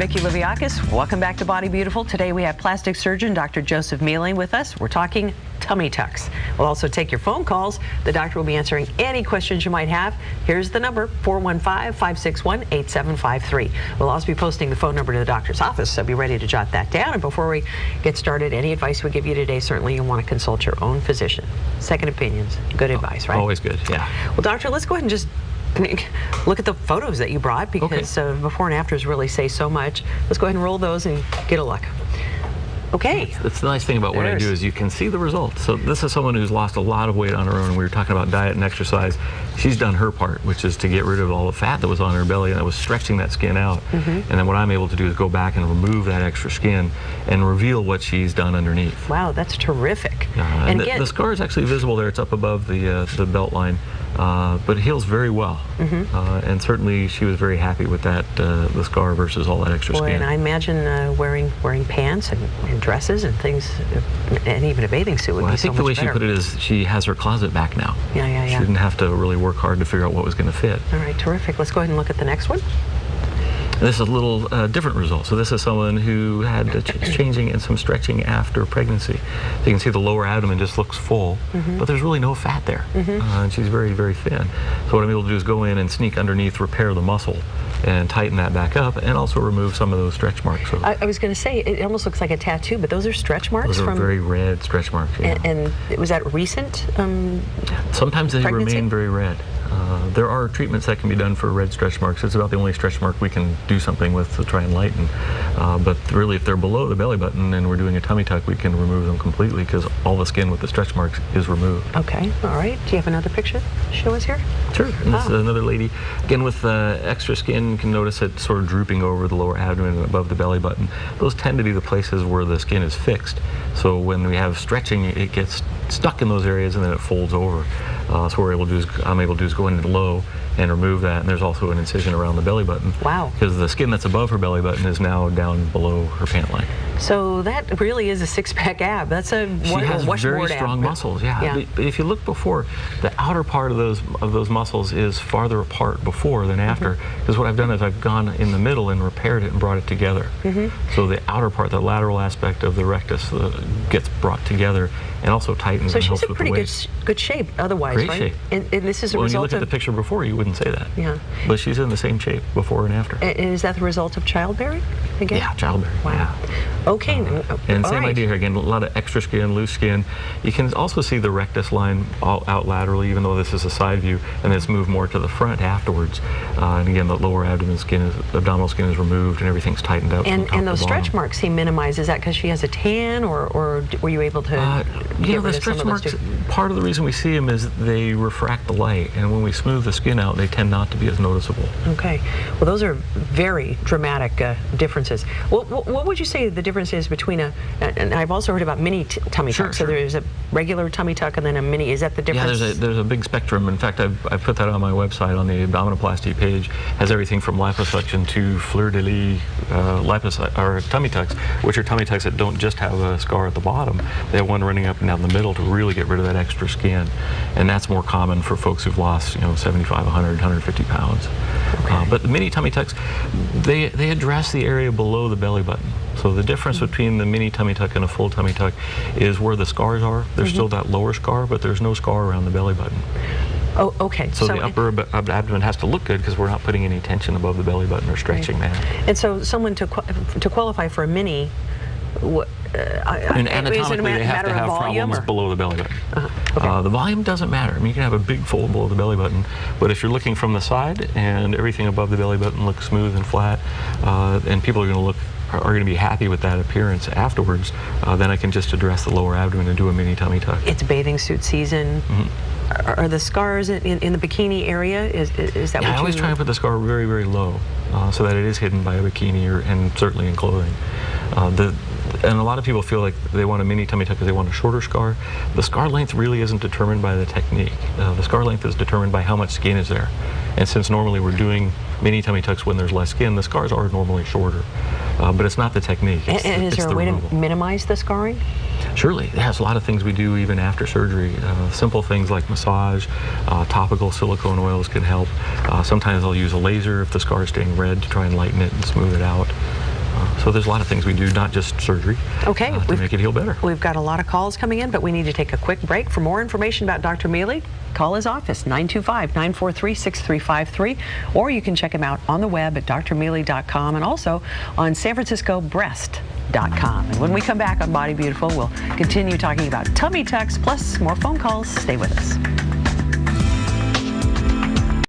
Vicki Liviakis. Welcome back to Body Beautiful. Today we have plastic surgeon Dr. Joseph Mele with us. We're talking tummy tucks. We'll also take your phone calls. The doctor will be answering any questions you might have. Here's the number, 415-561-8753. We'll also be posting the phone number to the doctor's office, so be ready to jot that down. And before we get started, any advice we give you today, certainly you'll want to consult your own physician. Second opinions, good advice, right? Always good, yeah. Well, doctor, let's go ahead and just look at the photos that you brought, because before and afters really say so much. Let's go ahead and roll those and get a look. Okay. That's the nice thing about what I do is you can see the results. So this is someone who's lost a lot of weight on her own. We were talking about diet and exercise. She's done her part, which is to get rid of all the fat that was on her belly, and that was stretching that skin out. And then what I'm able to do is go back and remove that extra skin and reveal what she's done underneath. Wow, that's terrific. And the scar is actually visible there. It's up above the belt line. But it heals very well, and certainly she was very happy with that, the scar versus all that extra skin. And I imagine wearing pants and dresses and things, and even a bathing suit would be so much better. I think the way she put it is she has her closet back now. Yeah. She didn't have to really work hard to figure out what was going to fit. All right, terrific. Let's go ahead and look at the next one. This is a little different result. So this is someone who had changing and some stretching after pregnancy. So you can see the lower abdomen just looks full, but there's really no fat there. And she's very, very thin. So what I'm able to do is go in and sneak underneath, repair the muscle, and tighten that back up, and also remove some of those stretch marks. So I was going to say, it almost looks like a tattoo, but those are stretch marks? Those are very red stretch marks, yeah. And was that recent Sometimes they pregnancy? remain very red. There are treatments that can be done for red stretch marks. It's about the only stretch mark we can do something with to try and lighten. But really, if they're below the belly button and we're doing a tummy tuck, we can remove them completely because all the skin with the stretch marks is removed. Okay, all right. Do you have another picture to show us here? Sure. And this is another lady. Again, with extra skin, you can notice it sort of drooping over the lower abdomen and above the belly button. Those tend to be the places where the skin is fixed. So when we have stretching, it gets stuck in those areas and then it folds over. So what I'm able to do is go in low and remove that, and there's also an incision around the belly button. Wow. Because the skin that's above her belly button is now down below her pant line. So that really is a six-pack ab. That's a she has very strong muscles, yeah. But if you look before, the outer part of those muscles is farther apart before than after. Because what I've done is I've gone in the middle and repaired it and brought it together. So the outer part, the lateral aspect of the rectus gets brought together and also tightens and helps with the weight. So she's in pretty good shape otherwise, Great right? shape. And this is a result of... When you look at the picture before, you wouldn't say that. Yeah. But she's in the same shape before and after. And is that the result of childbearing again? Yeah, childbearing. Wow. Yeah. Okay. And same idea here again, a lot of extra skin, loose skin. You can also see the rectus line all out laterally, even though this is a side view, and it's moved more to the front afterwards. And again, the lower abdominal skin is removed, and everything's tightened up. And those stretch marks seem minimized. Is that because she has a tan, or were you able to get rid of some of those too? Part of the reason we see them is they refract the light, and when we smooth the skin out, they tend not to be as noticeable. Okay. Well, those are very dramatic differences. What would you say the difference is between and I've also heard about mini tummy tucks. So there's a regular tummy tuck and then a mini. Is that the difference? Yeah, there's a big spectrum. In fact, I've put that on my website on the Abdominoplasty page. Has everything from liposuction to fleur-de-lis tummy tucks, which are tummy tucks that don't just have a scar at the bottom. They have one running up and down the middle to really get rid of that extra skin. And that's more common for folks who've lost, 75, 100, 150 pounds. Okay. But the mini tummy tucks, they address the area below the belly button. So the difference between the mini tummy tuck and a full tummy tuck is where the scars are. There's still that lower scar, but there's no scar around the belly button. Oh, okay. So the upper abdomen has to look good because we're not putting any tension above the belly button or stretching that. And so someone to qualify for a mini, and anatomically, they have to have problems below the belly button. The volume doesn't matter. I mean, you can have a big fold below the belly button, but if you're looking from the side and everything above the belly button looks smooth and flat, and people are going to be happy with that appearance afterwards, then I can just address the lower abdomen and do a mini tummy tuck. It's bathing suit season. Are the scars in the bikini area? Is that what you... I always try and put the scar very, very low so that it is hidden by a bikini and certainly in clothing. And a lot of people feel like they want a mini tummy tuck because they want a shorter scar. The scar length really isn't determined by the technique. The scar length is determined by how much skin is there. And since normally we're doing mini tummy tucks when there's less skin, the scars are normally shorter. But it's not the technique. And is there a way to minimize the scarring? Surely. There's a lot of things we do even after surgery. Simple things like massage, topical silicone oils can help. Sometimes I'll use a laser if the scar is staying red to try and lighten it and smooth it out. So there's a lot of things we do, not just surgery, to make it heal better. We've got a lot of calls coming in, but we need to take a quick break. For more information about Dr. Mele, call his office, 925-943-6353, or you can check him out on the web at drmele.com and also on sanfranciscobreast.com. And when we come back on Body Beautiful, we'll continue talking about tummy tucks plus more phone calls. Stay with us.